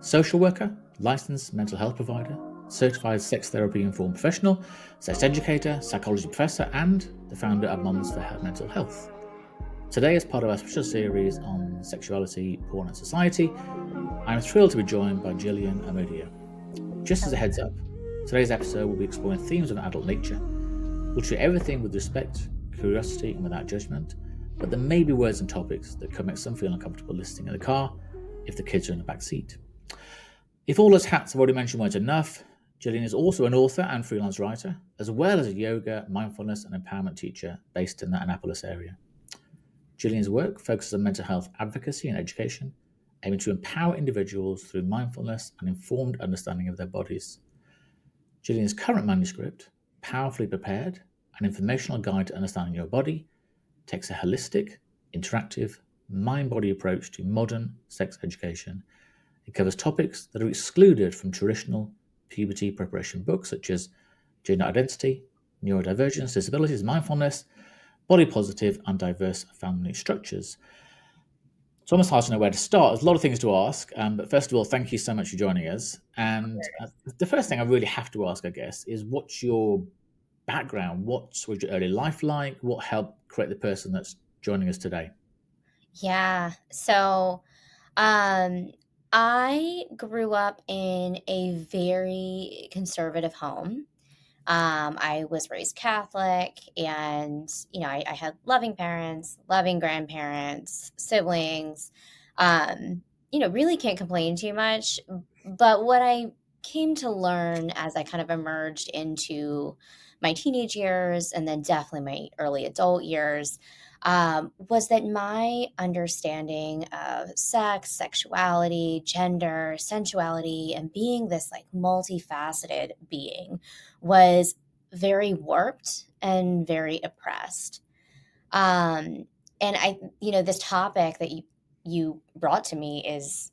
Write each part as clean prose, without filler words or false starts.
social worker, licensed mental health provider, certified sex therapy informed professional, sex educator, psychology professor, and the founder of Moms for Mental Health. Today, as part of our special series on sexuality, porn, and society, I'm thrilled to be joined by Jillian Amodio. Just as a heads up, today's episode will be exploring themes of adult nature. We'll treat everything with respect, curiosity, and without judgment, but there may be words and topics that could make some feel uncomfortable listening in the car if the kids are in the back seat. If all those hats I've already mentioned weren't enough, Jillian is also an author and freelance writer, as well as a yoga, mindfulness, and empowerment teacher based in the Annapolis area. Jillian's work focuses on mental health advocacy and education, aiming to empower individuals through mindfulness and informed understanding of their bodies. Jillian's current manuscript, Powerfully Prepared, an informational guide to understanding your body, takes a holistic, interactive, mind-body approach to modern sex education. It covers topics that are excluded from traditional puberty preparation books such as gender identity, neurodivergence, disabilities, mindfulness, body positive, and diverse family structures. It's almost hard to know where to start. There's a lot of things to ask, but first of all, thank you so much for joining us. And the first thing I really have to ask, I guess, is what's your background? What was your early life like? What helped create the person that's joining us today? Yeah. I grew up in a very conservative home. I was raised Catholic, and I had loving parents, loving grandparents, siblings. Really can't complain too much. But what I came to learn as I kind of emerged into my teenage years and then definitely my early adult years was that my understanding of sex, sexuality, gender, sensuality, and being this like multifaceted being was very warped and very oppressed. This topic that you brought to me is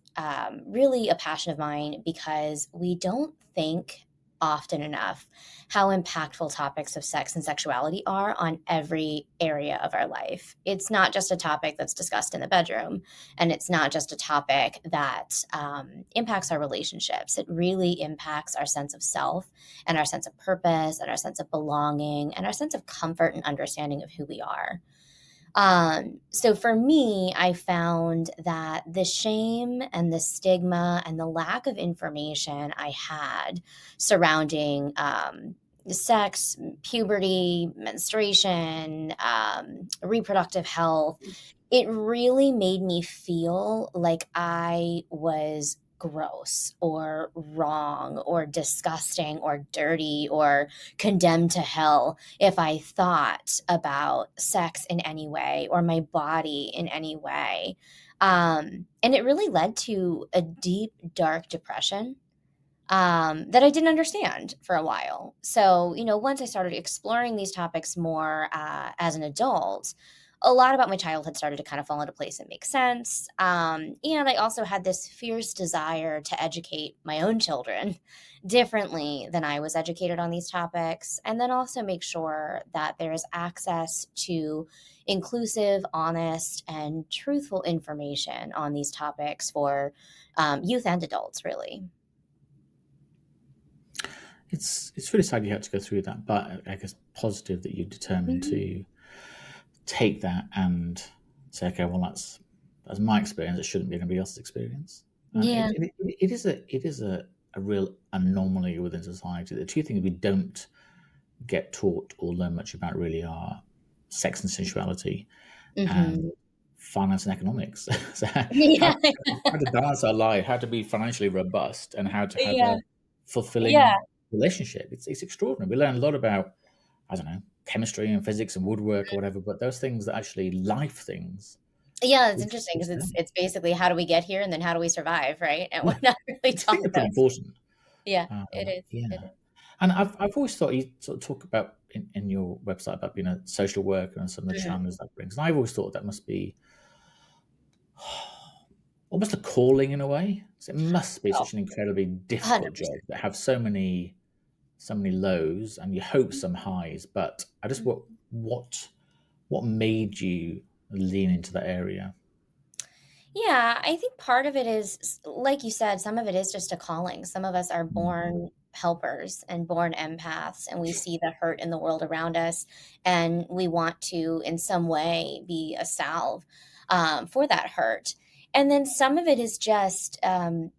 really a passion of mine because we don't think often enough how impactful topics of sex and sexuality are on every area of our life. It's not just a topic that's discussed in the bedroom, and it's not just a topic that impacts our relationships. It really impacts our sense of self and our sense of purpose and our sense of belonging and our sense of comfort and understanding of who we are. So for me, I found that the shame and the stigma and the lack of information I had surrounding sex, puberty, menstruation, reproductive health, it really made me feel like I was gross or wrong or disgusting or dirty or condemned to hell if I thought about sex in any way or my body in any way. And it really led to a deep, dark depression that I didn't understand for a while. So, once I started exploring these topics more as an adult, a lot about my childhood started to kind of fall into place and make sense. And I also had this fierce desire to educate my own children differently than I was educated on these topics. And then also make sure that there is access to inclusive, honest, and truthful information on these topics for youth and adults, really. It's really sad you had to go through that, but I guess positive that you're determined Mhm. to take that and say, okay, well, that's my experience. It shouldn't be anybody else's experience. And Yeah. it is a real anomaly within society. The two things we don't get taught or learn much about really are sex and sensuality and Mhm. finance and economics. So Yeah. how to balance our life, how to be financially robust, and how to have Yeah. a Yeah. fulfilling relationship. It's extraordinary. We learn a lot about, I don't know, chemistry and physics and woodwork or whatever, but those things that actually life things, Yeah, it's we interesting because just it's don't. it's basically how do we get here and then how do we survive, right? And we're Yeah, not really which I think taught are pretty those. important. Yeah, Uh, it is. It yeah. is. And I've always thought you sort of talk about in your website about being a social worker and some of the Mhm. challenges that brings. And I've always thought that must be almost a calling in a way. So it must be Oh, such an incredibly difficult job 100%. that have so many lows and you hope some highs. But I just what made you lean into that area? Yeah, I think part of it is, like you said, some of it is just a calling. Some of us are Mm, born helpers and born empaths, and we see the hurt in the world around us, and we want to, in some way, be a salve for that hurt. And then some of it is just, in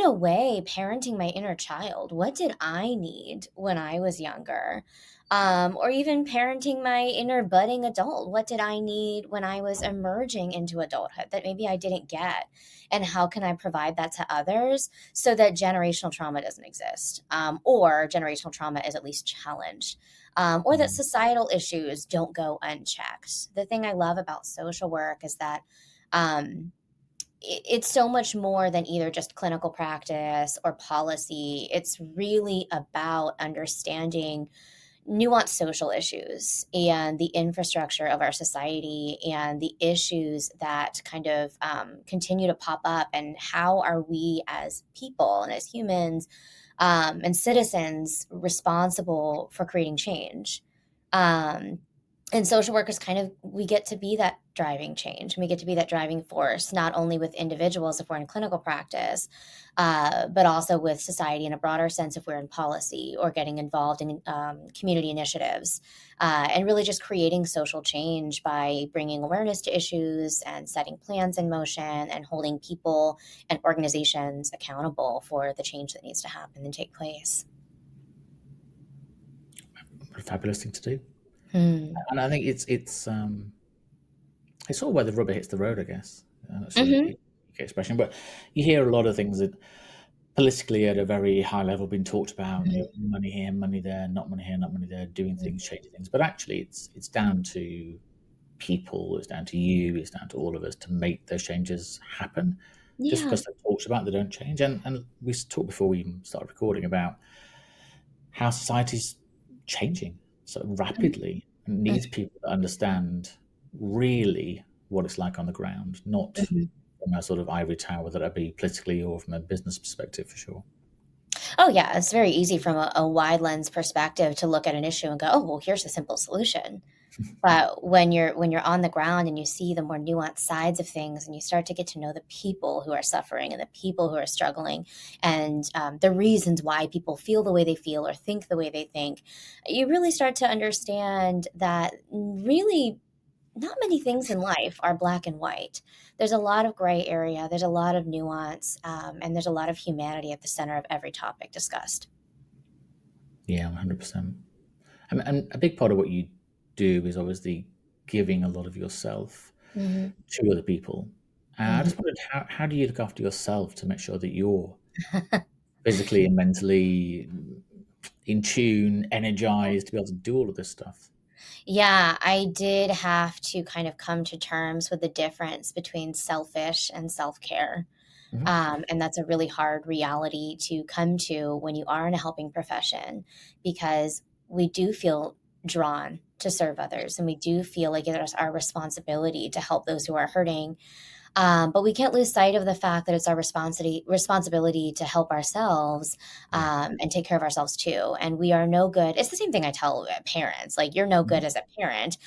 a way, parenting my inner child. What did I need when I was younger? Or even parenting my inner budding adult. What did I need when I was emerging into adulthood that maybe I didn't get? And how can I provide that to others so that generational trauma doesn't exist, or generational trauma is at least challenged, or that mm, societal issues don't go unchecked? The thing I love about social work is that. It's so much more than either just clinical practice or policy. It's really about understanding nuanced social issues and the infrastructure of our society and the issues that kind of continue to pop up, and how are we as people and as humans and citizens responsible for creating change. um, and social workers kind of, we get to be that driving change, and we get to be that driving force, not only with individuals if we're in clinical practice, but also with society in a broader sense if we're in policy or getting involved in community initiatives, and really just creating social change by bringing awareness to issues and setting plans in motion and holding people and organizations accountable for the change that needs to happen and take place. what a fabulous thing to do. Hmm. And I think it's sort of where the rubber hits the road, I guess. That's a Hmm. UK expression, but you hear a lot of things that politically at a very high level being talked about. You know, money here, money there, not money here, not money there, doing things, changing things. But actually, it's down to people, it's down to you, it's down to all of us to make those changes happen. Just Yeah. because they're talked about, they don't change. And we talked before we even started recording about how society's changing so rapidly and needs people to understand really what it's like on the ground, not Mhm. from a sort of ivory tower, whether that be politically or from a business perspective, for sure. Oh, yeah, it's very easy from a wide lens perspective to look at an issue and go, "Oh, well, here's a simple solution." But when you're on the ground and you see the more nuanced sides of things, and you start to get to know the people who are suffering and the people who are struggling, and the reasons why people feel the way they feel or think the way they think, you really start to understand that really not many things in life are black and white. There's a lot of gray area, there's a lot of nuance, and there's a lot of humanity at the center of every topic discussed. Yeah, 100%. And a big part of what you do is obviously giving a lot of yourself Mhm, to other people. I mhm. just wondered, how do you look after yourself to make sure that you're physically and mentally in tune, energized to be able to do all of this stuff? Yeah, I did have to kind of come to terms with the difference between selfish and self-care. Hmm. And that's a really hard reality to come to when you are in a helping profession, because we do feel drawn to serve others, and we do feel like it is our responsibility to help those who are hurting. But we can't lose sight of the fact that it's our responsibility to help ourselves, Yeah. and take care of ourselves too. And we are no good. It's the same thing I tell parents. Like, you're no Mhm. good as a parent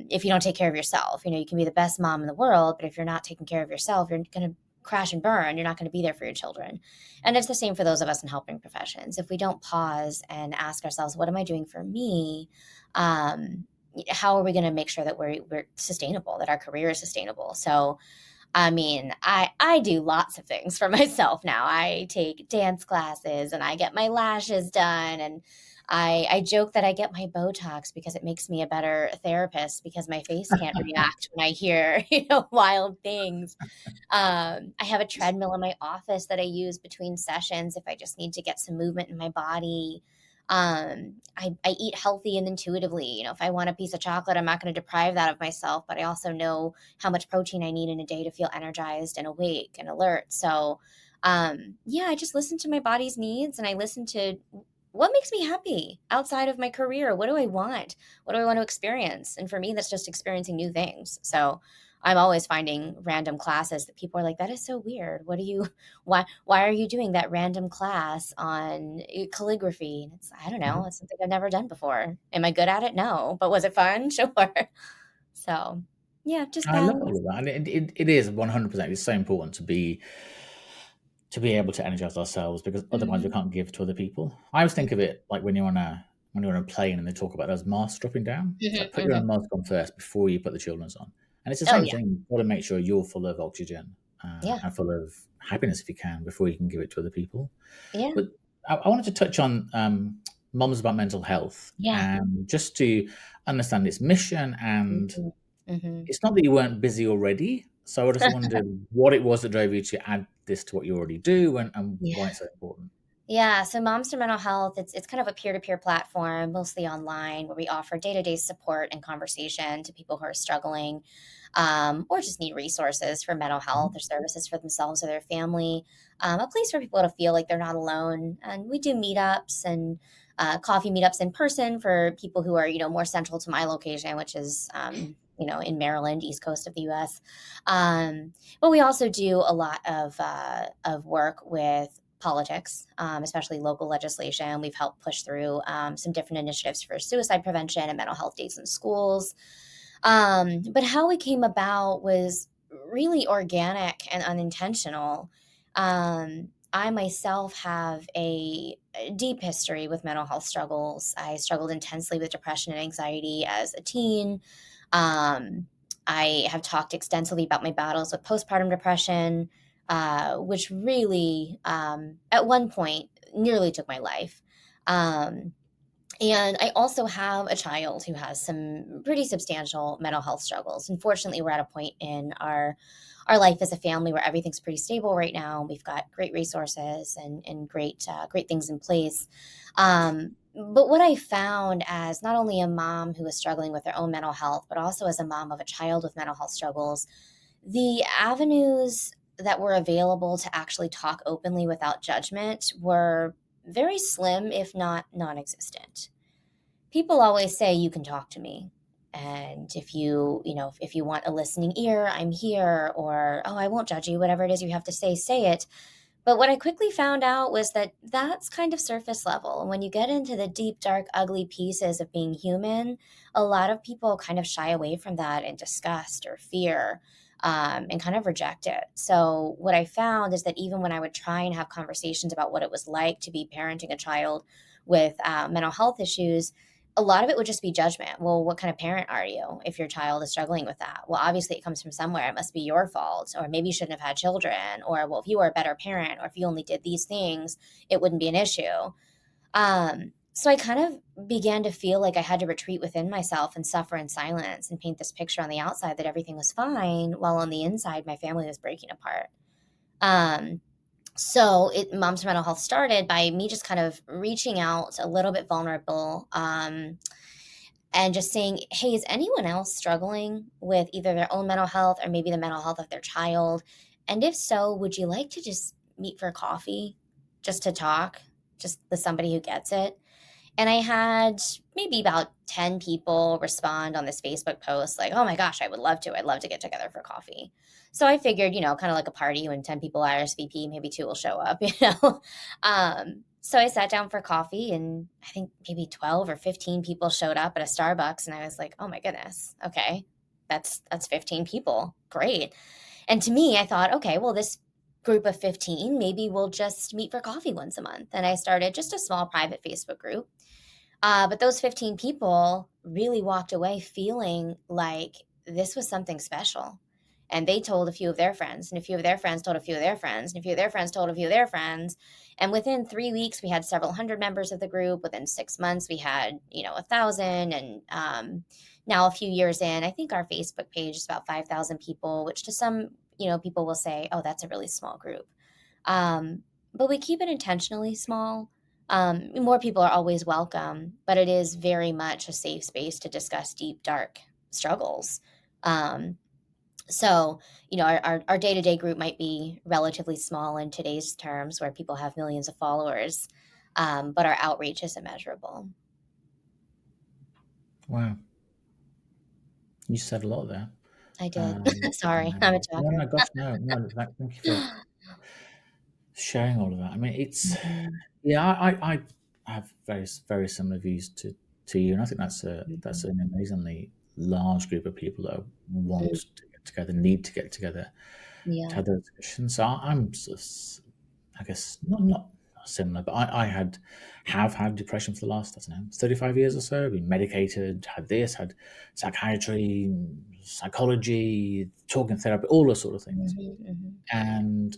if you don't take care of yourself. You know, you can be the best mom in the world, but if you're not taking care of yourself, you're going to crash and burn. You're not going to be there for your children. And it's the same for those of us in helping professions. If we don't pause and ask ourselves, what am I doing for me? Um, how are we going to make sure that we're sustainable, that our career is sustainable? So, I mean, I do lots of things for myself now. I take dance classes and I get my lashes done, and I joke that I get my Botox because it makes me a better therapist, because my face can't react when I hear, wild things. I have a treadmill in my office that I use between sessions if I just need to get some movement in my body. I eat healthy and intuitively. If I want a piece of chocolate, I'm not going to deprive that of myself, but I also know how much protein I need in a day to feel energized and awake and alert. So, yeah, I just listen to my body's needs, and I listen to what makes me happy outside of my career. What do I want? What do I want to experience? And for me, that's just experiencing new things. So, I'm always finding random classes that people are like, that is so weird. What are you, why are you doing that random class on calligraphy? And it's, I don't know. Mhm. It's something I've never done before. Am I good at it? No. But was it fun? Sure. So. Yeah, just I love all balance. of that, and it is 100%. It's so important to be able to energize ourselves because otherwise we Mhm. can't give to other people. I always think of Mhm. it like when you're on a plane and they talk about those masks dropping down. It's Mhm, like put your mhm. own mask on first before you put the children's on, and it's the Oh, same yeah. thing. You've got to make sure you're full of oxygen Yeah. and full of happiness if you can before you can give it to other people. Yeah. But I wanted to touch on mums about mental health Yeah. and just to understand its mission. And Mhm. Mhm. it's not that you weren't busy already. So I just wondered what it was that drove you to add this to what you already do and Yeah. why it's so important. Yeah, so Moms for Mental Health, it's kind of a peer-to-peer platform, mostly online, where we offer day-to-day support and conversation to people who are struggling, or just need resources for mental health or Mhm. services for themselves or their family. A place for people to feel like they're not alone. And we do meetups and coffee meetups in person for people who are, more central to my location, which is, in Maryland, East Coast of the U.S. But we also do a lot of work with politics, especially local legislation. We've helped push through some different initiatives for suicide prevention and mental health days in schools. But how we came about was really organic and unintentional. I myself have a deep history with mental health struggles. I struggled intensely with depression and anxiety as a teen. Um, I have talked extensively about my battles with postpartum depression, which really, at one point, nearly took my life. Um, and I also have a child who has some pretty substantial mental health struggles. Unfortunately, we're at a point in our life as a family where everything's pretty stable right now. We've got great resources and great things in place. But what I found as not only a mom who was struggling with their own mental health, but also as a mom of a child with mental health struggles, the avenues that were available to actually talk openly without judgment were very slim, if not non existent. People always say, "You can talk to me." And if you want a listening ear, I'm here, or, "Oh, I won't judge you. Whatever it is you have to say it." But what I quickly found out was that that's kind of surface level. And when you get into the deep, dark, ugly pieces of being human, a lot of people kind of shy away from that in disgust or fear, and kind of reject it. So, what I found is that even when I would try and have conversations about what it was like to be parenting a child with mental health issues, a lot of it would just be judgment. Well, what kind of parent are you if your child is struggling with that? Well, obviously it comes from somewhere. It must be your fault. Or maybe you shouldn't have had children. Or, well, if you were a better parent or if you only did these things, it wouldn't be an issue. So I kind of began to feel like I had to retreat within myself and suffer in silence and paint this picture on the outside that everything was fine, while on the inside, my family was breaking apart. Um, Moms for Mental Health started by me just kind of reaching out a little bit vulnerable, and just saying, "Hey, is anyone else struggling with either their own mental health or maybe the mental health of their child? And if so, would you like to just meet for coffee, just to talk, just with somebody who gets it?" And I had maybe about 10 people respond on this Facebook post, like, "Oh my gosh, I would love to. I'd love to get together for coffee." So I figured, kind of like a party when 10 people RSVP, maybe two will show up, you know? So I sat down for coffee, and I think maybe 12 or 15 people showed up at a Starbucks. And I was like, oh my goodness, okay, that's 15 people. Great. And to me, I thought, okay, well, this group of 15, maybe we'll just meet for coffee once a month. And I started just a small private Facebook group, but those 15 people really walked away feeling like this was something special. And they told a few of their friends, and a few of their friends told a few of their friends, and a few of their friends told a few of their friends. And within 3 weeks, we had several hundred members of the group. Within 6 months, we had, 1,000. And now, a few years in, I think our Facebook page is about 5,000 people, which to some, people will say, oh, that's a really small group. But we keep it intentionally small. More people are always welcome, but it is very much a safe space to discuss deep, dark struggles. Um, our day-to-day group might be relatively small in today's terms where people have millions of followers, but our outreach is immeasurable. Wow, you said a lot there. I did. Um, Sorry, I'm a no, talker. no, gosh, no, no. Thank you for sharing all of that. I mean, it's Mhm, yeah. I have very similar views to you, and I think that's mhm, an amazingly large group of people that want Mm, to get together, need to get together to yeah. have those discussions. So I'm sort of, I guess, not similar, but I have had depression for the last, I don't know, 35 years or so. Been medicated, had this, had psychiatry, psychology, talking therapy, all those sort of things. Mhm, mhm. And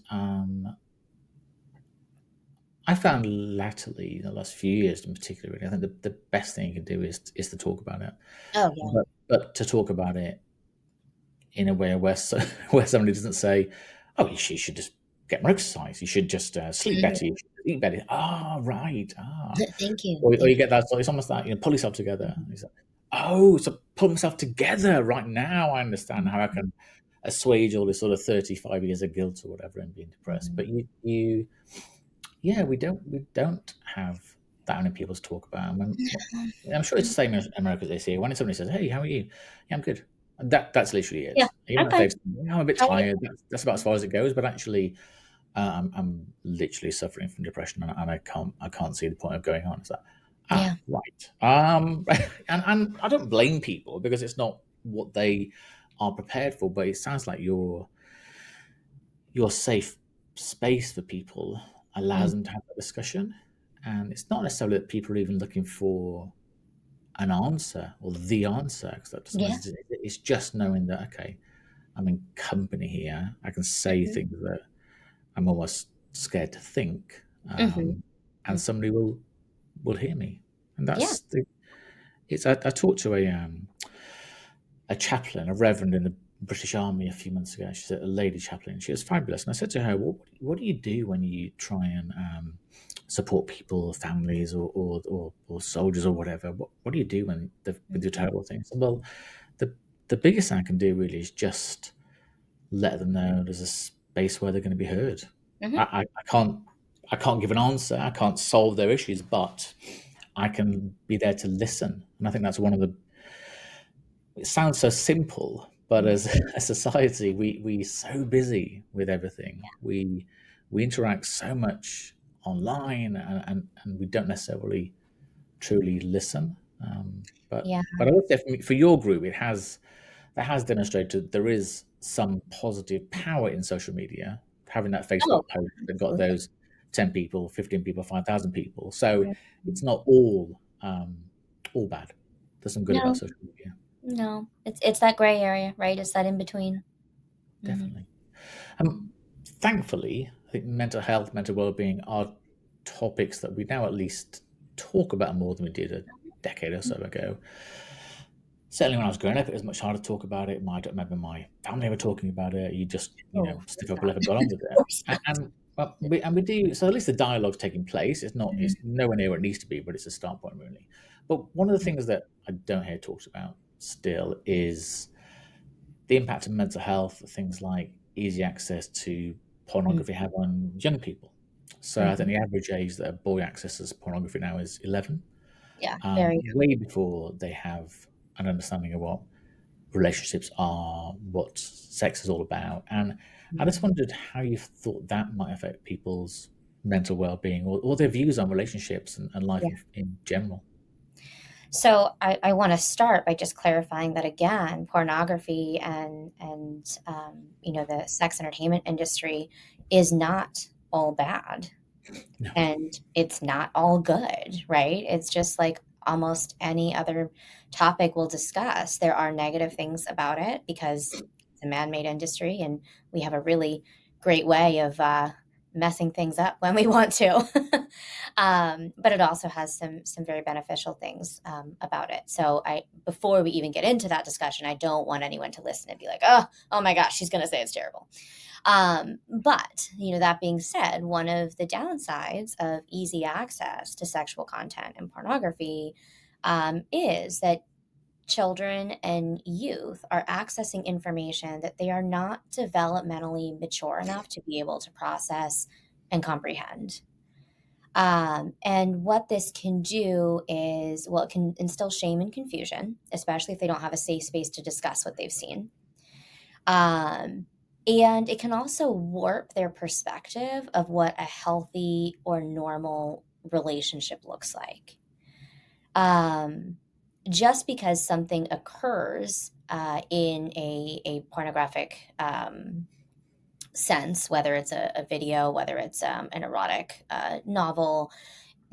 I found latterly, in the last few years in particular, really, I think the best thing you can do is to talk about it, Oh, yeah. but to talk about it in a way where where somebody doesn't say, "Oh, you should just get more exercise. You should just sleep Mhm. better. You should eat better." Ah, right. Thank you, Or thank you get that. So it's almost like, pull yourself together. you. It's like, oh, so pull myself together right now. I understand how I Mhm, can assuage all this sort of 35 years of guilt or whatever and being depressed. mhm. But yeah, we don't have that many people to talk about. And I'm sure it's the same in America as they say. When somebody says, "Hey, how are you?" "Yeah, I'm good." And that's literally Yeah, it. Even I'm if they've fine. said, "I'm a bit How are you? tired," that's about as far as it goes. But actually, I'm literally suffering from depression, and I can't see the point of going on. It's like, Yeah. right. And I don't blame people because it's not what they are prepared for. But it sounds like your safe space for people Mm, allows them to have that discussion. And it's not necessarily that people are even looking for an answer or the answer, because that yeah. sometimes it's just knowing that, okay, I'm in company here. I can say Mhm, things that I'm almost scared to think, mhm, and mm. somebody will hear me. And Yeah. that's the it's. I talked to a chaplain, a reverend in the British Army a few months ago. She's a lady chaplain. She was fabulous. And I said to her, what do you do when you try and support people, families, or soldiers or whatever? What do you do when with your Mhm, terrible things? Well, the, the biggest thing I can do really is just let them know there's a space where they're going to be heard. mhm. I can't give an answer. I can't solve their issues, but I can be there to listen. And I think that's one of the it sounds so simple, but Mm. as a society, we're so busy with everything. We interact so much online, and we don't necessarily truly listen. But Yeah. but I would say for your group, that has demonstrated there is some positive power in social media. Having that Oh, Facebook post that got absolutely. those 10 people, 15 people, 5,000 people. So Mhm. it's not all bad. There's some good about No, social media. no. It's that gray area, right? It's that in between. Mhm. Definitely. Um, Thankfully, I think mental health, mental well-being are topics that we now at least talk about more than we did a decade or so ago. Certainly, when I was growing up, it was much harder to talk about it. I don't remember my family ever talking about it. You just, Oh, of stiff course upper not. lip and got on with Of it. course not. And we do so. At least the dialogue's taking place. It's not. Mhm, It's nowhere near where it needs to be, but it's a start point, really. But one of the things that I don't hear talked about still is the impact of mental health, things like easy access to mhm, pornography have on young people. So I think mhm. the average age that a boy accesses pornography now is 11, Yeah, very way before they have an understanding of what relationships are, what sex is all about. And I just young. wondered how you thought that might affect people's mental well-being or their views on relationships and life Yeah. in general. So I want to start by just clarifying that again, pornography and the sex entertainment industry is not all bad. No. And it's not all good, right? It's just like almost any other topic we'll discuss. There are negative things about it because it's a man made industry and we have a really great way of messing things up when we want to. But it also has some very beneficial things about it. So before we even get into that discussion, I don't want anyone to listen and be like, oh my gosh, she's going to say it's terrible. But, that being said, one of the downsides of easy access to sexual content and pornography is that children and youth are accessing information that they are not developmentally mature enough to be able to process and comprehend. And what this can do is, well, it can instill shame and confusion, especially if they don't have a safe space to discuss what they've seen. Um, and it can also warp their perspective of what a healthy or normal relationship looks like. Um, just because something occurs in a pornographic sense, whether it's a video, whether it's an erotic novel,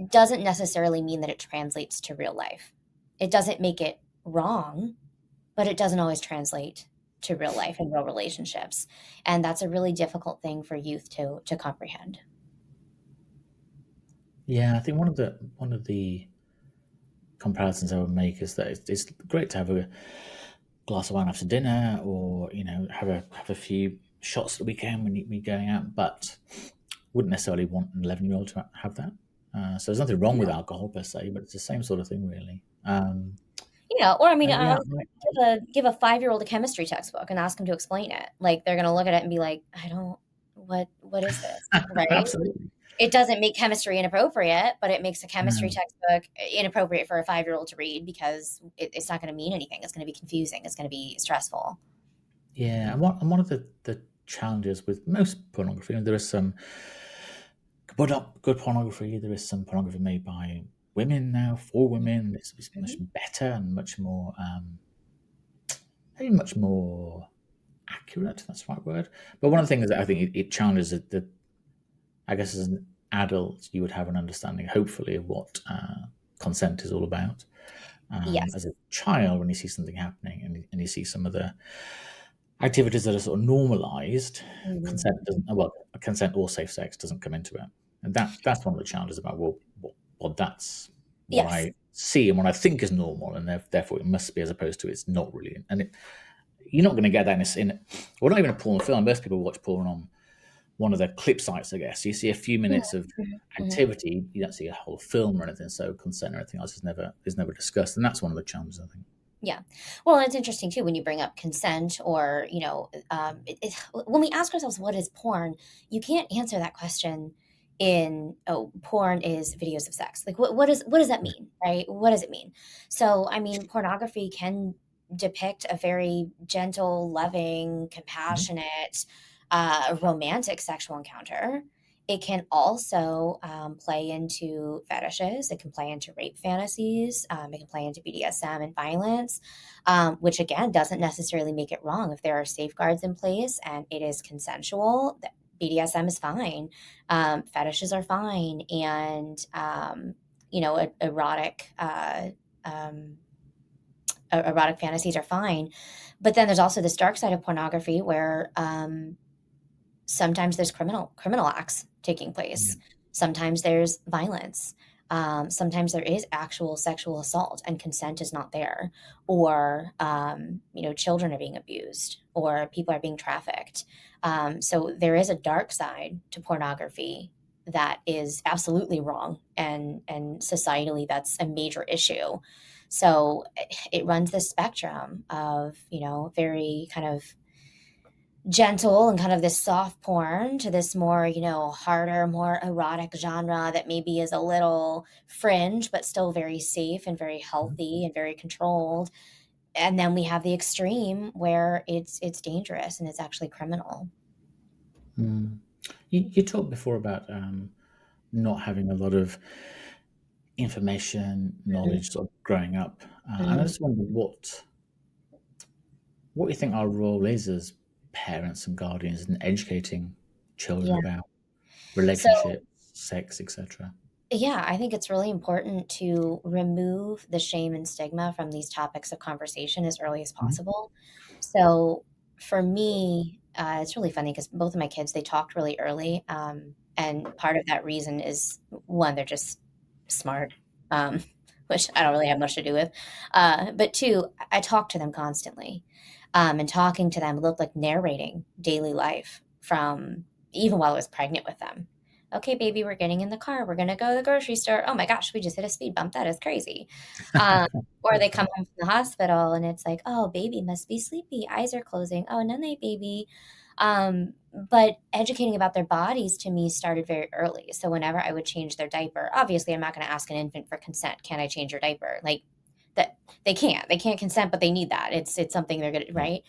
doesn't necessarily mean that it translates to real life. It doesn't make it wrong, but it doesn't always translate to real life and real relationships. And that's a really difficult thing for youth to comprehend. Yeah, I think one of the comparisons I would make is that it's great to have a glass of wine after dinner, or have a few shots at the weekend when you're going out, but wouldn't necessarily want an 11-year-old to have that. So there's nothing wrong with alcohol per se, but it's the same sort of thing, really. Yeah, or I mean, And yeah, give a 5-year-old a chemistry textbook and ask them to explain it. Like, they're gonna look at it and be like, "I don't what is this?" Right? absolutely. It doesn't make chemistry inappropriate, but it makes a chemistry No. textbook inappropriate for a 5-year-old to read because it's not gonna mean anything. It's gonna be confusing. It's gonna be stressful. Yeah, and one of the challenges with most pornography, and there is some good pornography. There is some pornography made by women now for women. It's much Mhm. better and much more, maybe much more accurate. That's the right word. But one of the things that I think it challenges that I guess as an adult you would have an understanding, hopefully, of what consent is all about. As Yes. a child, when you see something happening and you see some of the activities that are sort of normalized, Mhm. consent doesn't. Well, consent or safe sex doesn't come into it, and that's one of the challenges about well, that's what Yes. I see and what I think is normal, and therefore it must be, as opposed to it's not really. And you're not going to get that well, not even a porn film. Most people watch porn on one of the clip sites, I guess. You see a few Mhm, minutes of mhm, mhm. activity. You don't see a whole film or anything. So consent or anything else is never discussed, and that's one of the challenges, I think. Yeah. Well, and it's interesting too when you bring up consent or, when we ask ourselves what is porn, you can't answer that question in, oh, porn is videos of sex. Like what does that mean, right? What does it mean? So, I mean, pornography can depict a very gentle, loving, Yeah. compassionate, romantic sexual encounter. It can also play into fetishes. It can play into rape fantasies. It can play into BDSM and violence, which again doesn't necessarily make it wrong if there are safeguards in place and it is consensual. BDSM is fine, fetishes are fine, and erotic. Um, Erotic fantasies are fine, but then there's also this dark side of pornography where sometimes there's criminal acts taking Yeah. place. Sometimes there's violence. Sometimes there is actual sexual assault and consent is not there, or children are being abused, or people are being trafficked. So there is a dark side to pornography that is absolutely wrong, and societally that's a major issue. So it runs this spectrum of very kind of gentle and kind of this soft porn to this more, harder, more erotic genre that maybe is a little fringe, but still very safe and very healthy and very controlled. And then we have the extreme where it's dangerous and it's actually criminal. Mm. You talked before about not having a lot of information, Mhm, knowledge, sort of growing up, and I mhm. just wonder what you think our role is as parents and guardians in educating children Yeah. about So relationships, sex, etc. yeah, I think it's really important to remove the shame and stigma from these topics of conversation as early as Mhm. possible. So for me, it's really funny because both of my kids, they talked really early. And part of that reason is one, they're just smart, um, which I don't really have much to do with. But two, I talk to them constantly. And talking to them looked like narrating daily life from even while I was pregnant with them. Okay, baby, we're getting in the car. We're going to go to the grocery store. Oh my gosh, we just hit a speed bump. That is crazy. Um, or they come home from the hospital and it's like, oh, baby must be sleepy. Eyes are closing. Oh, no, no, baby. But educating about their bodies to me started very early. So whenever I would change their diaper, obviously I'm not going to ask an infant for consent. Can I change your diaper? Like that, they can't. They can't consent, but they need that. It's something they're gonna, right?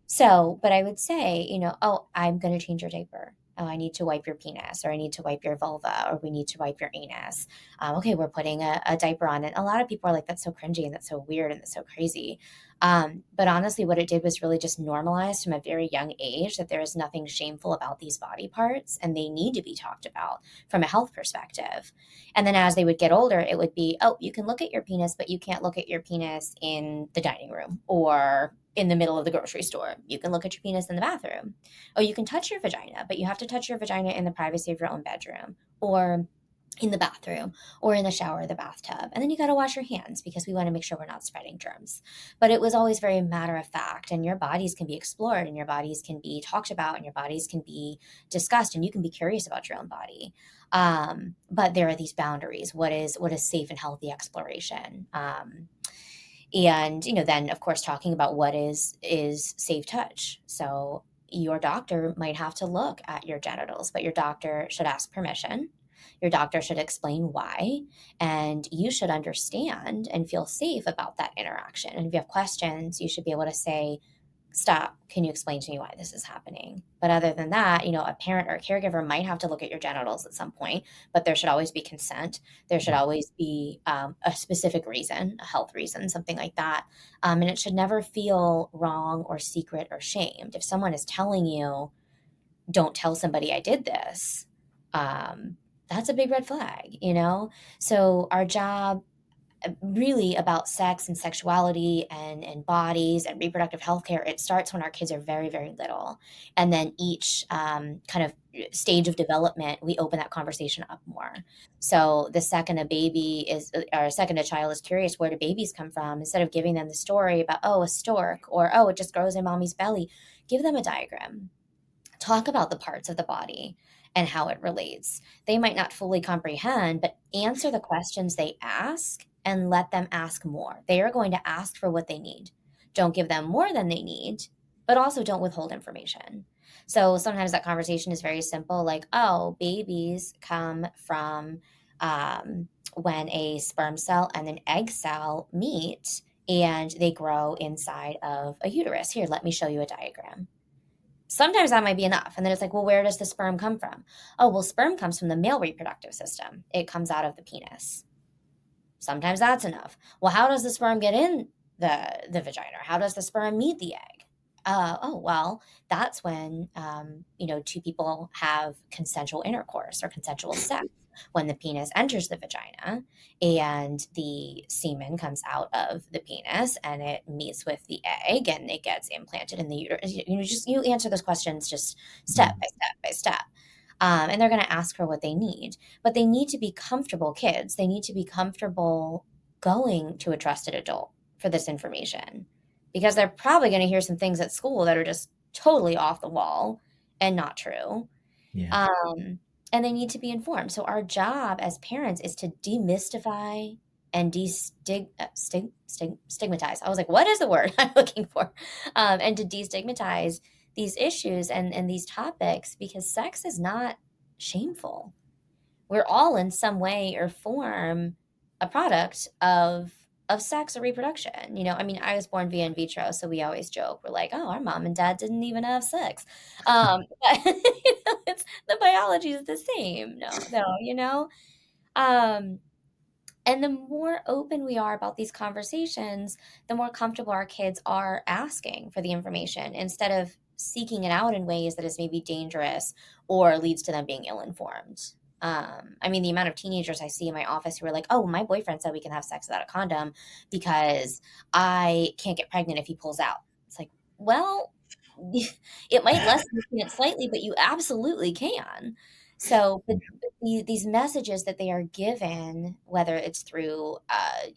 So, but I would say, oh, I'm going to change your diaper. Oh, I need to wipe your penis, or I need to wipe your vulva, or we need to wipe your anus. Okay, we're putting a diaper on it. A lot of people are like, that's so cringy and that's so weird and that's so crazy. But honestly, what it did was really just normalize from a very young age that there is nothing shameful about these body parts and they need to be talked about from a health perspective. And then as they would get older, it would be, oh, you can look at your penis, but you can't look at your penis in the dining room or in the middle of the grocery store. You can look at your penis in the bathroom. Oh, you can touch your vagina, but you have to touch your vagina in the privacy of your own bedroom or in the bathroom or in the shower or the bathtub. And then you got to wash your hands because we want to make sure we're not spreading germs. But it was always very matter of fact, and your bodies can be explored and your bodies can be talked about and your bodies can be discussed and you can be curious about your own body. But there are these boundaries. What is safe and healthy exploration? And then of course talking about what is safe touch. So your doctor might have to look at your genitals, but your doctor should ask permission. Your doctor should explain why, and you should understand and feel safe about that interaction. And if you have questions, you should be able to say, stop, can you explain to me why this is happening? But other than that, a parent or a caregiver might have to look at your genitals at some point, but there should always be consent. There should always be a specific reason, a health reason, something like that. And it should never feel wrong or secret or shamed. If someone is telling you, don't tell somebody I did this, that's a big red flag. So our job really about sex and sexuality and bodies and reproductive health care, it starts when our kids are very, very little. And then each kind of stage of development, we open that conversation up more. So the second a baby is, or a second a child is curious, where do babies come from? Instead of giving them the story about, oh, a stork, or, oh, it just grows in mommy's belly, give them a diagram. Talk about the parts of the body and how it relates. They might not fully comprehend, but answer the questions they ask and let them ask more. They are going to ask for what they need. Don't give them more than they need, but also don't withhold information. So sometimes that conversation is very simple, like, oh, babies come from when a sperm cell and an egg cell meet and they grow inside of a uterus. Here, let me show you a diagram. Sometimes that might be enough. And then it's like, well, where does the sperm come from? Oh, well, sperm comes from the male reproductive system. It comes out of the penis. Sometimes that's enough. Well, how does the sperm get in the vagina? How does the sperm meet the egg? Oh, well, that's when, two people have consensual intercourse or consensual sex, when the penis enters the vagina and the semen comes out of the penis and it meets with the egg and it gets implanted in the uterus. You answer those questions just step by step by step. And they're going to ask for what they need, but they need to be comfortable kids. They need to be comfortable going to a trusted adult for this information, because they're probably going to hear some things at school that are just totally off the wall and not true. Yeah. And they need to be informed. So our job as parents is to demystify and stigmatize. I was like, what is the word I'm looking for? And to destigmatize these issues and these topics, because sex is not shameful. We're all in some way or form a product of sex or reproduction. I mean, I was born via in vitro, so we always joke. We're like, oh, our mom and dad didn't even have sex. But it's the biology is the same. No. Um, and the more open we are about these conversations, the more comfortable our kids are asking for the information instead of seeking it out in ways that is maybe dangerous or leads to them being ill informed. I mean, the amount of teenagers I see in my office who are like, oh, my boyfriend said we can have sex without a condom because I can't get pregnant if he pulls out. It's like, well, it might lessen it slightly, but you absolutely can. So, but these messages that they are given, whether it's through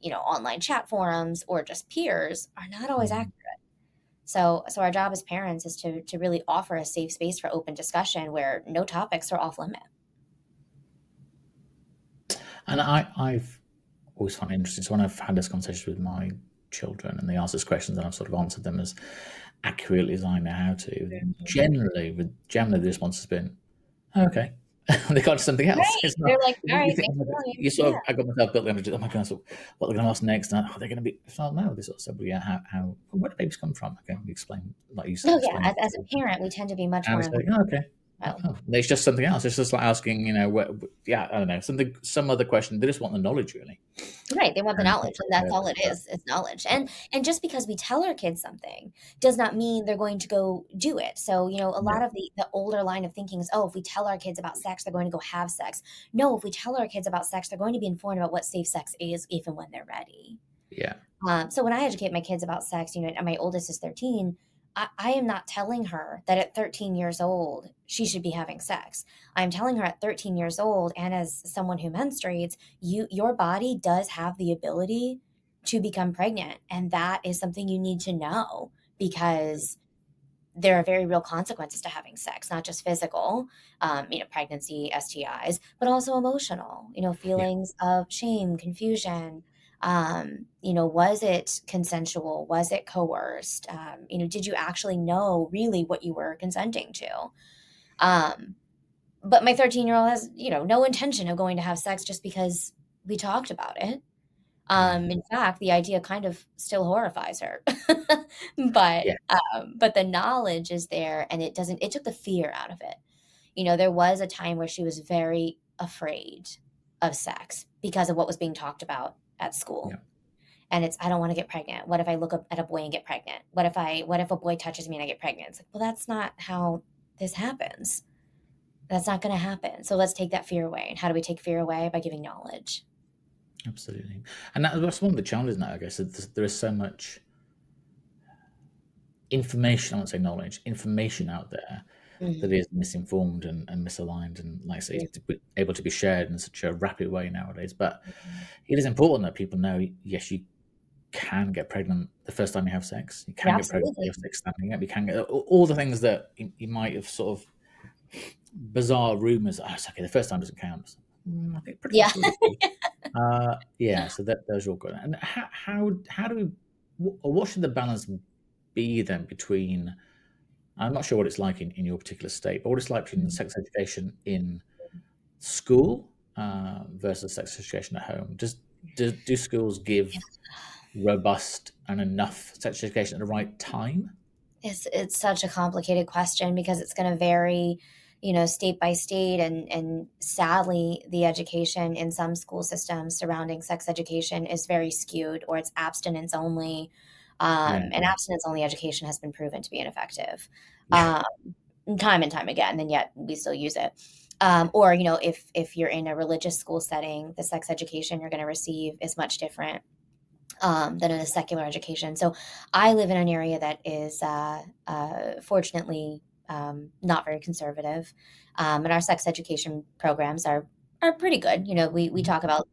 online chat forums or just peers, are not always accurate. So our job as parents is to really offer a safe space for open discussion where no topics are off limit. And I've always found it interesting. So when I've had this conversation with my children and they ask us questions and I've sort of answered them as accurately as I know how to, generally the response has been, oh, okay. They got something else. Right. It's not, They're like, all you right, think, thanks for telling you me. sort Yeah. of, I got myself built into, oh my goodness, what they're going to ask next? And they're going to be, it's not, no, they sort of said, well, yeah, where do babies come from? Okay, we explain, like you said, No, yeah. explain. As a parent, we tend to be much And more we say, involved. oh, okay. Oh, it's just something else. It's just like asking, yeah, I don't know, some other question. They just want the knowledge, really. Right, they want the knowledge, Not and that's all purpose, it but is knowledge, yeah, and just because we tell our kids something does not mean they're going to go do it. So, a yeah, lot of the older line of thinking is, "Oh, if we tell our kids about sex, they're going to go have sex." No, if we tell our kids about sex, they're going to be informed about what safe sex is if and when they're ready. yeah, So when I educate my kids about sex, and my oldest is 13, I am not telling her that at 13 years old, she should be having sex. I'm telling her at 13 years old, and as someone who menstruates, your body does have the ability to become pregnant. And that is something you need to know because there are very real consequences to having sex, not just physical, pregnancy, STIs, but also emotional, yeah, feelings of shame, confusion. Was it consensual? Was it coerced? Did you actually know really what you were consenting to? Um, but my 13-year-old has, no intention of going to have sex just because we talked about it. yeah, In fact, the idea kind of still horrifies her. But, yeah, but the knowledge is there and it took the fear out of it. There was a time where she was very afraid of sex because of what was being talked about at yeah. school. And I don't want to get pregnant. What if I look up at a boy and get pregnant? What if a boy touches me and I get pregnant? It's like, well, that's not how this happens. That's not going to happen. So let's take that fear away. And how do we take fear away? By giving knowledge. Absolutely. And that's one of the challenges now, I guess. There is so much information, I won't say knowledge, information out there that Mhm. is misinformed and misaligned, and like I say, able to be shared in such a rapid way nowadays. But Mhm. it is important that people know, yes, you can get pregnant the first time you have sex. You Yeah, can get pregnant when you absolutely. have sex standing up. You can get all the things that you might have sort of bizarre rumors. Oh, it's okay. The first time doesn't count. I think pretty Yeah. much will do. Yeah. So that those are all good. And how do we? What should the balance be then between? I'm not sure what it's like in your particular state, but what it's like between Mhm. sex education in school versus sex education at home. Do schools give robust and enough sex education at the right time? It's such a complicated question because it's going to vary, state by state, and sadly, the education in some school systems surrounding sex education is very skewed, or it's abstinence only, Yeah, and abstinence only education has been proven to be ineffective, yeah, um, time and time again, and yet we still use it. Or if you're in a religious school setting, the sex education you're going to receive is much different than in a secular education. So I live in an area that is fortunately not very conservative, and our sex education programs are pretty good. We mhm, talk about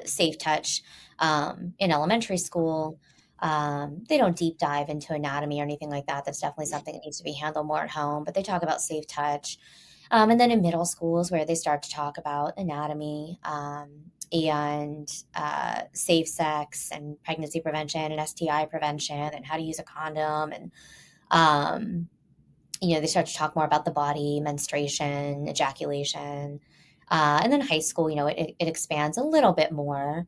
safe touch in elementary school. They don't deep dive into anatomy or anything like that. That's definitely something that needs to be handled more at home. But they talk about safe touch. And then in middle schools, where they start to talk about anatomy and safe sex and pregnancy prevention and STI prevention and how to use a condom. And, um, they start to talk more about the body, menstruation, ejaculation. And then high school, it expands a little bit more.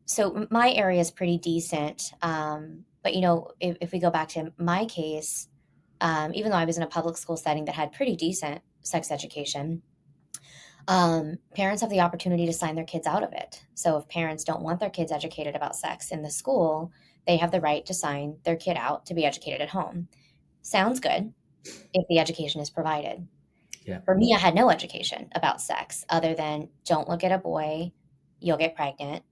So my area is pretty decent. But, if we go back to my case, even though I was in a public school setting that had pretty decent sex education, parents have the opportunity to sign their kids out of it. So if parents don't want their kids educated about sex in the school, they have the right to sign their kid out to be educated at home. Sounds good if the education is provided. yeah, For me, I had no education about sex other than don't look at a boy, you'll get pregnant.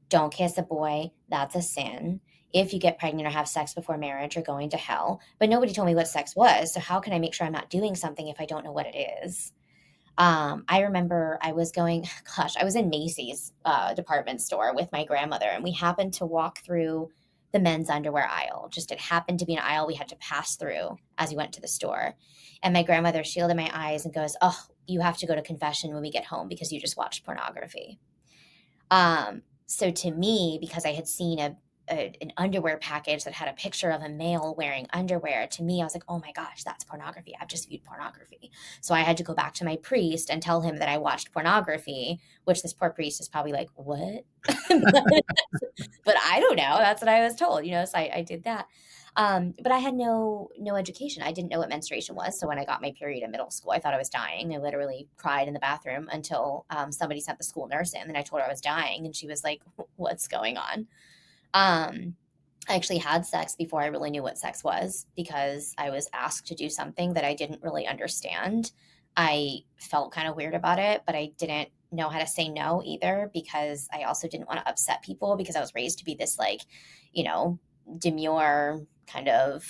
Don't kiss a boy, that's a sin. If you get pregnant or have sex before marriage, you're going to hell. But nobody told me what sex was. So how can I make sure I'm not doing something if I don't know what it is? I remember I was going, gosh, I was in Macy's department store with my grandmother, and we happened to walk through the men's underwear aisle. Just it happened to be an aisle we had to pass through as we went to the store. And my grandmother shielded my eyes and goes, "Oh, you have to go to confession when we get home because you just watched pornography." So to me, because I had seen an underwear package that had a picture of a male wearing underwear, to me, I was like, oh my gosh, that's pornography. I've just viewed pornography. So I had to go back to my priest and tell him that I watched pornography, which this poor priest is probably like, what? But I don't know. That's what I was told, so I did that. But I had no education. I didn't know what menstruation was. So when I got my period in middle school, I thought I was dying. I literally cried in the bathroom until somebody sent the school nurse in. And I told her I was dying, and she was like, "What's going on?" Um, I actually had sex before I really knew what sex was because I was asked to do something that I didn't really understand. I felt kind of weird about it, but I didn't know how to say no either because I also didn't want to upset people because I was raised to be this, like, you know, demure, kind of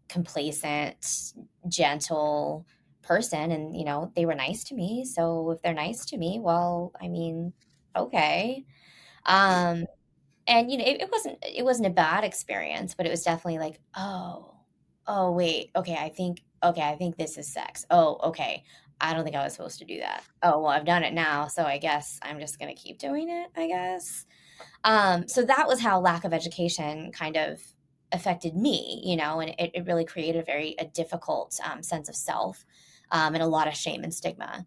complacent, gentle person. And, they were nice to me. So if they're nice to me, well, I mean, okay. Um, and, it wasn't a bad experience, but it was definitely like, "Oh, wait, okay, I think this is sex. Oh, okay. I don't think I was supposed to do that. Oh, well, I've done it now, so I guess I'm just gonna keep doing it, I guess." So that was how lack of education kind of affected me, and it really created a difficult, sense of self, and a lot of shame and stigma.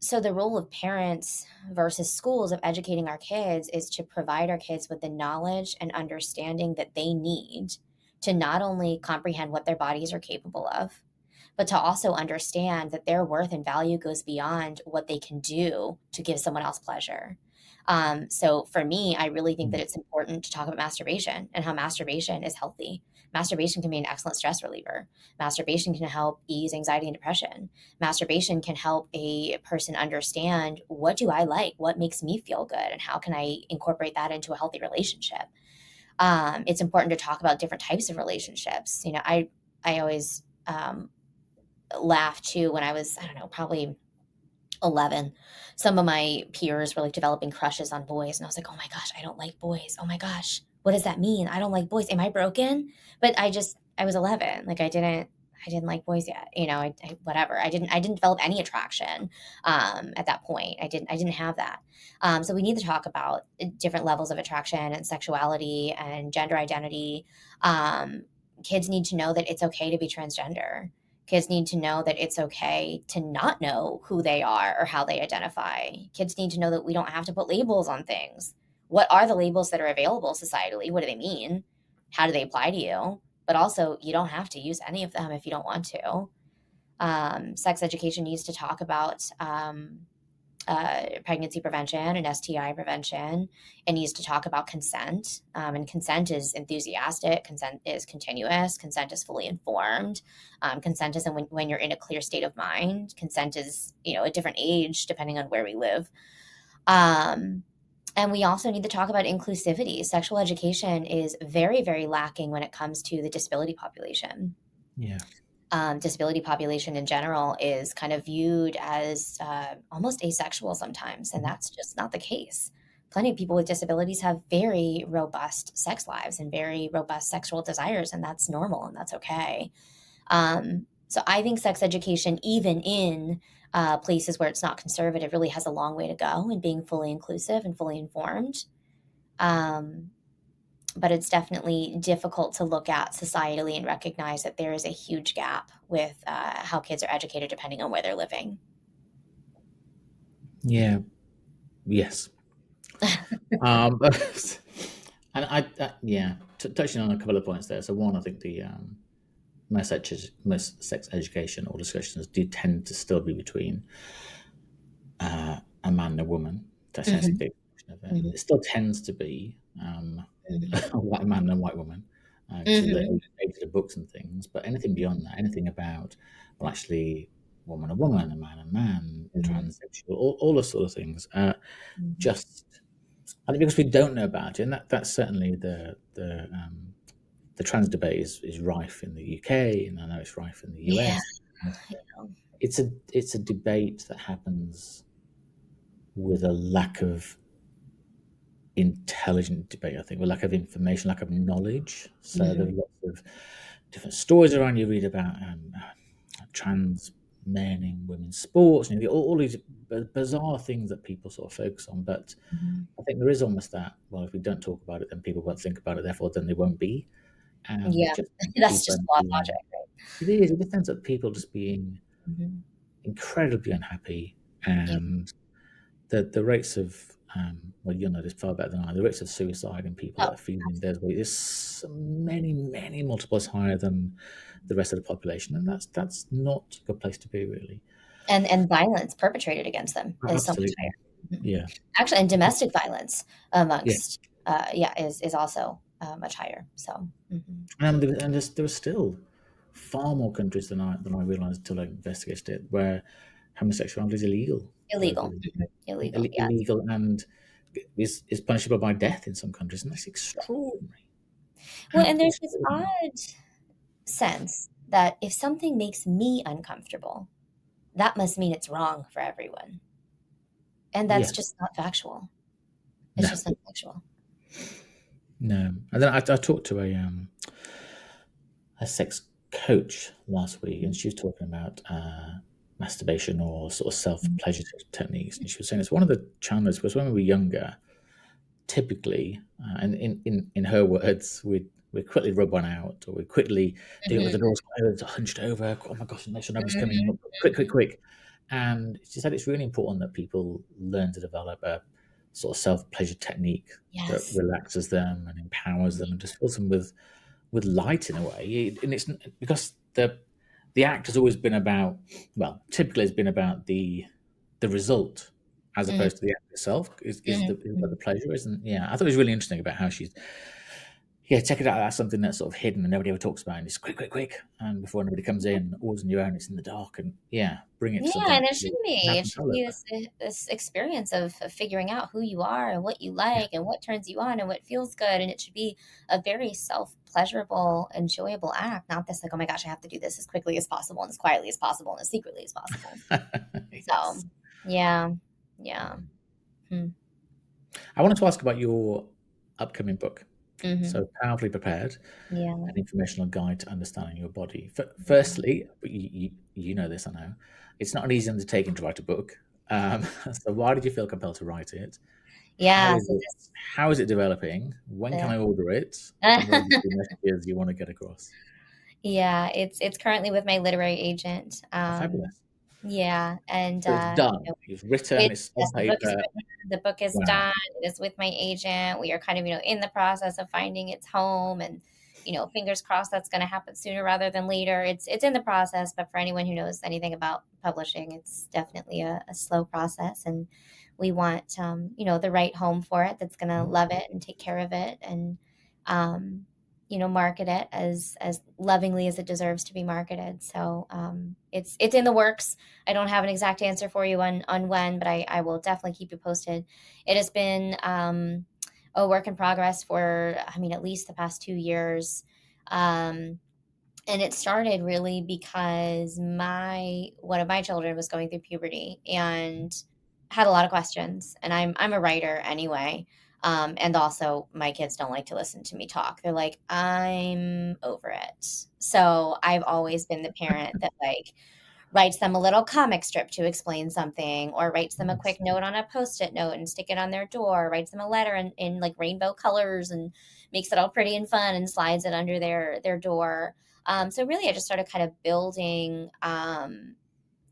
So the role of parents versus schools of educating our kids is to provide our kids with the knowledge and understanding that they need to not only comprehend what their bodies are capable of, but to also understand that their worth and value goes beyond what they can do to give someone else pleasure. So for me, I really think that Mm. it's important to talk about masturbation and how masturbation is healthy. Masturbation can be an excellent stress reliever. Masturbation can help ease anxiety and depression. Masturbation can help a person understand, what do I like? What makes me feel good? And how can I incorporate that into a healthy relationship? It's important to talk about different types of relationships. I always laughed too when I was, I don't know, probably 11. Some of my peers were like developing crushes on boys. And I was like, oh my gosh, I don't like boys. Oh my gosh, what does that mean? I don't like boys. Am I broken? But I was 11. Like I didn't like boys yet. Whatever. I didn't develop any attraction at that point. I didn't have that. So we need to talk about different levels of attraction and sexuality and gender identity. Um, Kids need to know that it's okay to be transgender. Kids need to know that it's okay to not know who they are or how they identify. Kids need to know that we don't have to put labels on things. What are the labels that are available societally? What do they mean? How do they apply to you? But also, you don't have to use any of them if you don't want to. Sex education needs to talk about pregnancy prevention and STI prevention. It needs to talk about consent. And consent is enthusiastic, consent is continuous, consent is fully informed. Consent is when you're in a clear state of mind. Consent is, a different age depending on where we live. Um, and we also need to talk about inclusivity. Sexual education is very, very lacking when it comes to the disability population. Yeah. Disability population in general is kind of viewed as almost asexual sometimes, and Mhm. that's just not the case. Plenty of people with disabilities have very robust sex lives and very robust sexual desires, and that's normal and that's okay. So I think sex education, even in places where it's not conservative, really has a long way to go in being fully inclusive and fully informed. Um, but it's definitely difficult to look at societally and recognize that there is a huge gap with how kids are educated depending on where they're living. Yeah. Yes. And yeah, touching on a couple of points there. So one, I think the most sex education or discussions do tend to still be between a man and a woman. That's a Hmm. big portion of it. Hmm. It still tends to be a white man and a white woman because of the Hmm. age of the books and things. But anything beyond that, anything about, well, actually, woman and woman, a man and man, Hmm. transsexual, all those sort of things, Hmm. just I think because we don't know about it, and that's certainly the trans debate is rife in the UK, and I know it's rife in the Yeah. US. And it's a debate that happens with a lack of intelligent debate, I think, with lack of information, lack of knowledge. So there Hmm. are lots of different stories around. You read about trans men in women's sports, all these bizarre things that people sort of focus on. But Hmm. I think there is almost that. Well, if we don't talk about it, then people won't think about it. Therefore, then they won't be. And it Yeah. just That's people just end a lot of being. logic, right? It is. It just ends up people just being Hmm. incredibly unhappy, Yeah. and the rates of well, you'll know this far better than I. The rates of suicide in people that Oh, are feeling absolutely. there's weight is many, many multiples higher than the rest of the population, and that's not a good place to be, really. And violence perpetrated against them is so much Absolutely, higher. Mhm. yeah, Actually, and domestic violence yeah. amongst, yeah, is also, much higher. So, mhm. There are still far more countries than I realised until I investigated it, where homosexuality is illegal Illegal. globally, Mhm. Illegal, yes. illegal, and is punishable by death in some countries, and that's extraordinary. Well, and Absolutely there's this extraordinary. odd sense that if something makes me uncomfortable, that must mean it's wrong for everyone, and that's Yes. just not factual. It's No. just not factual. No. And then I talked to a sex coach last week, and she was talking about masturbation or sort of self Mhm. pleasure techniques, and she was saying it's one of the challenges because when we were younger, typically, and in her words, we'd quickly rub one out, or we'd quickly do it with Mhm. the doors closed, hunched over. Oh my gosh, make sure nobody's coming Mhm. in. Quick, quick, Mhm. quick. And she said it's really important that people learn to develop a sort of self pleasure technique that Yes. relaxes them and empowers them and just fills them with light in a way. And it's because the act has always been about, well, typically has been about the result as Mhm. opposed to the act itself Mhm. is about the Mhm. pleasure, isn't? Yeah, I thought it was really interesting about how she's, yeah, check it out. That's something that's sort of hidden and nobody ever talks about. And it's quick, quick, quick, and before anybody comes in, always on your own. It's in the dark, and yeah, bring it to Yeah, something and it that you shouldn't can be. have It should control be over. this experience of figuring out who you are and what you Yeah, like and what turns you on and what feels good, and it should be a very self-pleasurable, enjoyable act, not this like, "Oh my gosh, I have to do this as quickly as possible and as quietly as possible and as secretly as possible." So, yes. yeah. Yeah. Hmm. I wanted to ask about your upcoming book. Mhm. So, Powerfully Prepared, Yeah. an informational guide to understanding your body. Yeah. Firstly, but you know this, I know, it's not an easy undertaking to write a book. So, why did you feel compelled to write it? How Yeah, is so it? this How is it developing? When can the I order it? And what are the key messages you want to get across? Yeah, it's currently with my literary agent. Oh, fabulous! Yeah, and, So it's you know, done. It's written. It's on yes, the book is paper. written, the book is Wow. done, it is with my agent, we are kind of, in the process of finding its home and, fingers crossed that's gonna happen sooner rather than later. It's in the process, but for anyone who knows anything about publishing, it's definitely a slow process, and we want, the right home for it that's gonna Mhm. love it and take care of it and, um, market it as lovingly as it deserves to be marketed. So, it's in the works. I don't have an exact answer for you on when, but I will definitely keep you posted. It has been a work in progress for, I mean, at least the past 2 years. Um, and it started really because my one of my children was going through puberty and had a lot of questions. And I'm a writer anyway. And also my kids don't like to listen to me talk. They're like, I'm over it. So I've always been the parent that like writes them a little comic strip to explain something, or writes them a quick Nice. note on a post-it note and stick it on their door, writes them a letter in like rainbow colors and makes it all pretty and fun and slides it under their door. So really I just started kind of building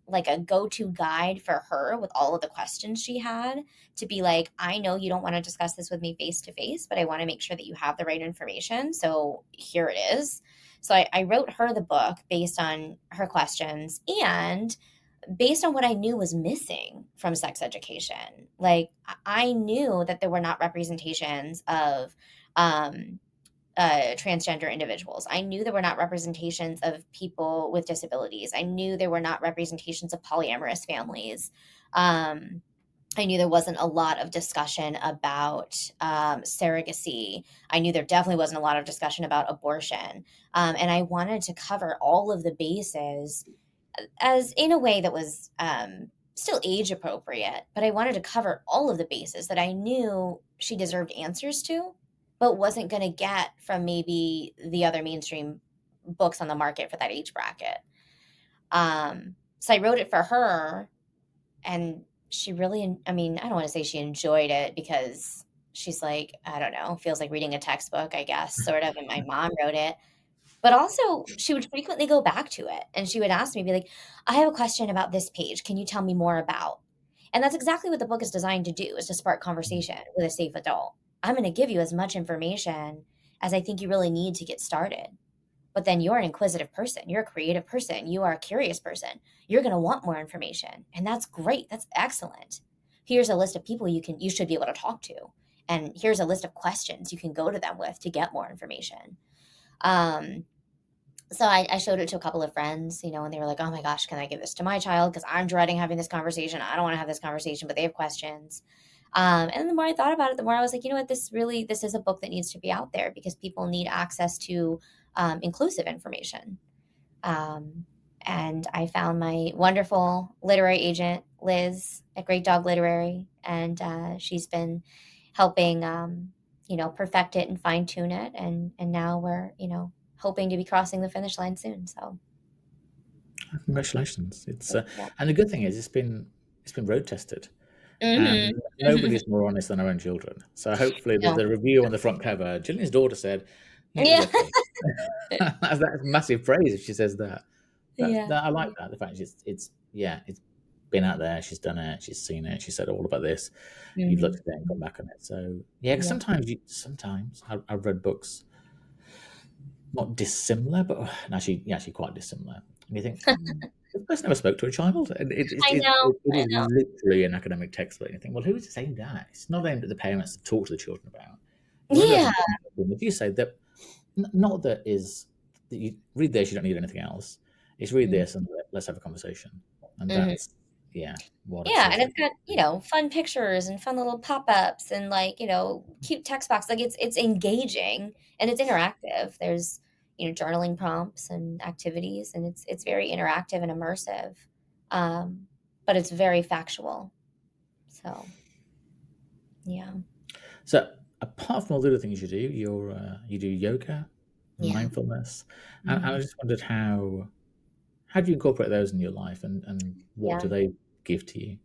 like a go-to guide for her with all of the questions she had, to be like, I know you don't want to discuss this with me face to face, but I want to make sure that you have the right information. So here it is. So I wrote her the book based on her questions and based on what I knew was missing from sex education. Like I knew that there were not representations of um, transgender individuals. I knew there were not representations of people with disabilities. I knew there were not representations of polyamorous families. Um, I knew there wasn't a lot of discussion about surrogacy. I knew there definitely wasn't a lot of discussion about abortion. And I wanted to cover all of the bases as in a way that was still age appropriate, but I wanted to cover all of the bases that I knew she deserved answers to, but wasn't going to get from maybe the other mainstream books on the market for that age bracket. So I wrote it for her, and she really, I mean, I don't want to say she enjoyed it because she's like, I don't know, feels like reading a textbook, I guess, sort of. And my mom wrote it, but also, she would frequently go back to it, and she would ask me, be like, "I have a question about this page. Can you tell me more about?" And that's exactly what the book is designed to do, is to spark conversation with a safe adult. I'm going to give you as much information as I think you really need to get started. But then you're an inquisitive person, you're a creative person, you are a curious person. You're going to want more information, and that's great. That's excellent. Here's a list of people you should be able to talk to, and here's a list of questions you can go to them with to get more information. Um, so I showed it to a couple of friends, and they were like, "Oh my gosh, can I give this to my child? Because I'm dreading having this conversation. I don't want to have this conversation, but they have questions." And the more I thought about it, the more I was like, you know what, this is a book that needs to be out there because people need access to inclusive information. Um, and I found my wonderful literary agent, Liz, at Great Dog Literary, and she's been helping, perfect it and fine tune it. And now we're, hoping to be crossing the finish line soon. So, Congratulations! yeah. And the good thing is it's been road tested, Hmm. and nobody's more honest than our own children. So hopefully, No. the review on the front cover, Gillian's daughter said, "Yeah, it was Yeah. okay." That's massive praise if she says that. Yeah. That I like that. The fact it's been out there. She's done it. She's seen it. She said all about this. You've looked Hmm. at it and gone back on it. So yeah, because Yeah. sometimes I've read books not dissimilar, but actually quite dissimilar. And you think, this person never spoke to a child, and I know. it I is know. literally an academic textbook. And you think, well, who is it aimed at? It's not aimed at the parents to talk to the children about. It really Yeah. doesn't. If you say that, not that is that you read this, you don't need anything else. It's read this and let's have a conversation, and Mhm. that's what I Yeah, sort and of. it's got, fun pictures and fun little pop-ups and like, cute text box. Like it's engaging and it's interactive. There's, journaling prompts and activities, and it's very interactive and immersive. Um, but it's very factual. So, yeah. So apart from all the other things you do, you do yoga, Yeah. mindfulness, and I Mhm. just wondered how do you incorporate those in your life, and what Yeah. do they give to you?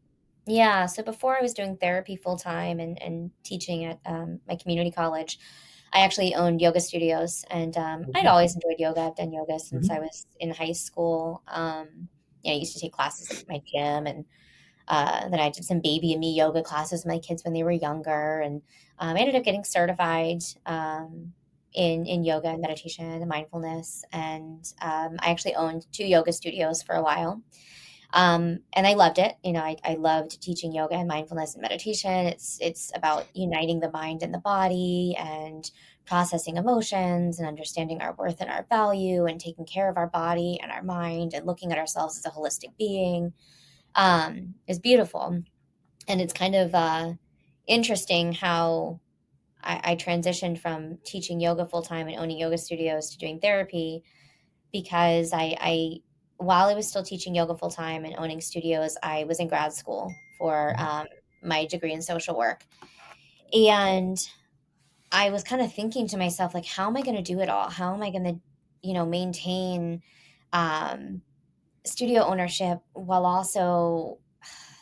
Yeah, so before I was doing therapy full time and teaching at my community college, I actually owned yoga studios, and I'd Okay. always enjoyed yoga. I've done yoga since I Mhm. was in high school. I used to take classes at my gym, and then I did some baby and me yoga classes with my kids when they were younger, and I ended up getting certified in yoga and meditation and mindfulness. And I actually owned two yoga studios for a while. And I loved it. I loved teaching yoga and mindfulness and meditation. It's about uniting the mind and the body and processing emotions and understanding our worth and our value and taking care of our body and our mind and looking at ourselves as a holistic being is beautiful. And it's kind of interesting how I transitioned from teaching yoga full time and owning yoga studios to doing therapy because while I was still teaching yoga full time and owning studios, I was in grad school for Mhm. my degree in social work. And I was kind of thinking to myself, like, how am I going to do it all? How am I going to, maintain um, studio ownership while also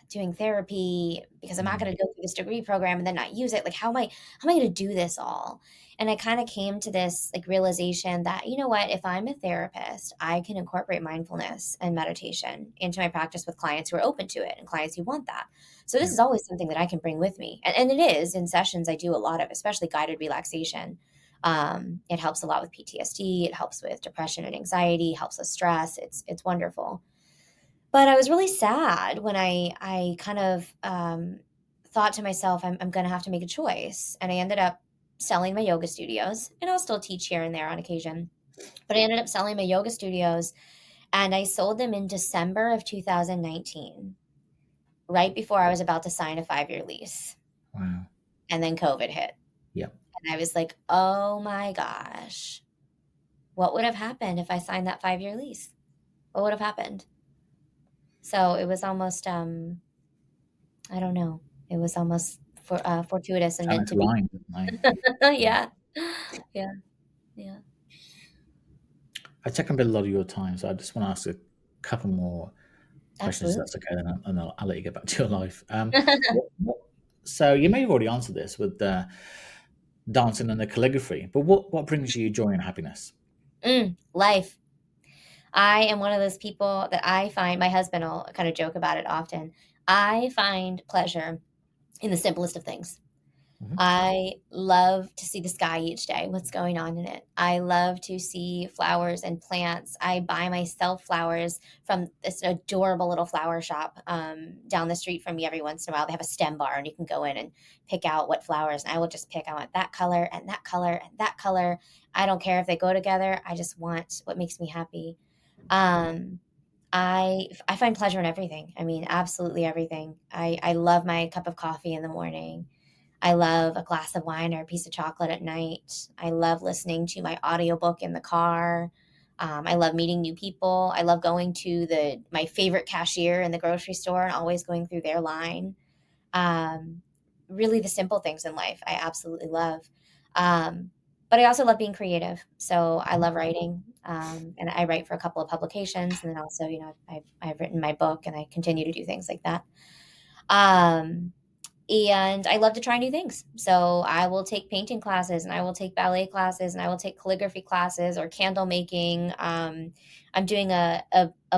doing therapy because I'm not Mm. going to go through this degree program and then not use it. Like, how am I going to do this all? And I kind of came to this like realization that, you know what, if I'm a therapist, I can incorporate mindfulness and meditation into my practice with clients who are open to it and clients who want that. So this Yeah. is always something that I can bring with me. And it is in sessions, I do a lot of, especially guided relaxation. It helps a lot with PTSD. It helps with depression and anxiety, helps with stress. It's wonderful. But I was really sad when I kind of, thought to myself, I'm gonna have to make a choice, and I ended up selling my yoga studios, and I'll still teach here and there on occasion, but I ended up selling my yoga studios, and I sold them in December of 2019, right before I was about to sign a 5-year lease, Wow. and then COVID hit, Yeah. and I was like, "Oh my gosh, what would have happened if I signed that 5-year lease? What would have happened?" So it was almost, I don't know. It was almost fortuitous and Sound meant like to be. lying, like, Yeah. Yeah, yeah. I take up a lot of your time, so I just want to ask a couple more questions, if Absolutely. that's okay, and I'll let you get back to your life. So you may have already answered this with the dancing and the calligraphy, but what brings you joy and happiness? Life. I am one of those people that I find my husband will kind of joke about it often. I find pleasure in the simplest of things. Mhm. I love to see the sky each day, what's going on in it. I love to see flowers and plants. I buy myself flowers from this adorable little flower shop down the street from me every once in a while. They have a stem bar and you can go in and pick out what flowers. And I will just pick, I want that color and that color and that color. I don't care if they go together. I just want what makes me happy. Um, I find pleasure in everything. I mean, absolutely everything. I love my cup of coffee in the morning. I love a glass of wine or a piece of chocolate at night. I love listening to my audiobook in the car. I love meeting new people. I love going to the my favorite cashier in the grocery store and always going through their line. Um, really, the simple things in life I absolutely love. Um, but I also love being creative. So I love writing, and I write for a couple of publications, and then also, I've written my book, and I continue to do things like that. Um, and I love to try new things. So I will take painting classes and I will take ballet classes and I will take calligraphy classes or candle making. I'm doing a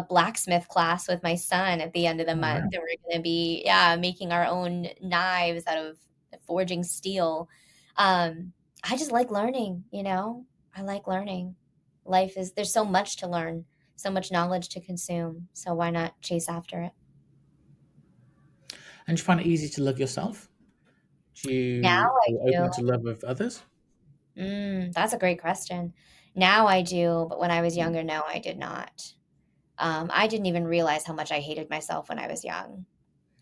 blacksmith class with my son at the end of the Oh, month. wow. And we're going to be, yeah, making our own knives out of forging steel. Um, I just like learning. I like learning. There's so much to learn, so much knowledge to consume. So why not chase after it? And do you find it easy to love yourself? Now Are I you do. open to love of others? That's a great question. Now I do, but when I was Mm. younger, no, I did not. I didn't even realize how much I hated myself when I was young,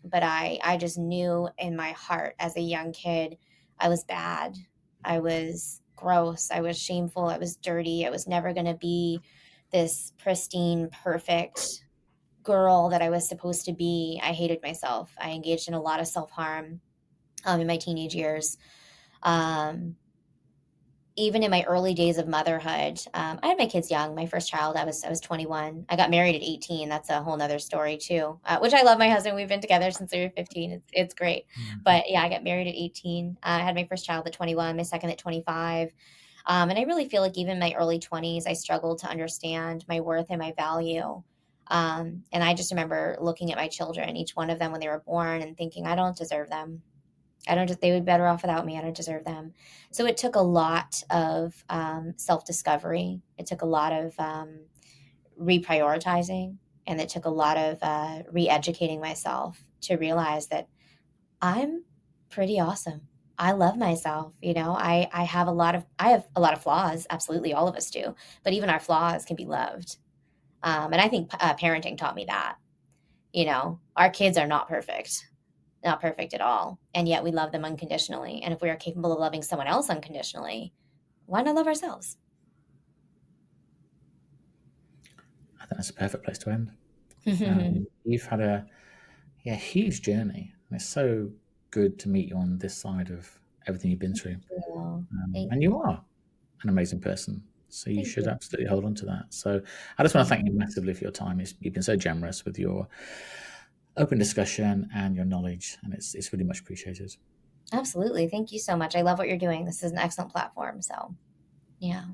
but I just knew in my heart as a young kid, I was bad. I was gross. I was shameful. I was dirty. I was never going to be this pristine, perfect girl that I was supposed to be. I hated myself. I engaged in a lot of self harm in my teenage years. Um, Even in my early days of motherhood, I had my kids young. My first child, I was 21. I got married at 18. That's a whole nother story too. Which I love my husband. We've been together since we were 15. It's great. Mm. But yeah, I got married at 18. I had my first child at 21, my second at 25. And I really feel like even in my early 20s, I struggled to understand my worth and my value. And I just remember looking at my children, each one of them when they were born, and thinking, I don't deserve them. I don't just they would be better off without me. I don't deserve them. So it took a lot of self-discovery. It took a lot of reprioritizing, and it took a lot of re-educating myself to realize that I'm pretty awesome. I love myself. I have a lot of flaws. Absolutely, all of us do. But even our flaws can be loved. And I think parenting taught me that. Our kids are not perfect at all. And yet we love them unconditionally. And if we are capable of loving someone else unconditionally, why not love ourselves? I think that's a perfect place to end. You've had a huge journey, and it's so good to meet you on this side of everything you've been through. Well, thank And you are an amazing person, so you thank should you. absolutely hold on to that. So I just want to Thank thank you massively for your time. You've been so generous with your open discussion and your knowledge, and it's really much appreciated. Absolutely. Thank you so much. I love what you're doing. This is an excellent platform. So, yeah.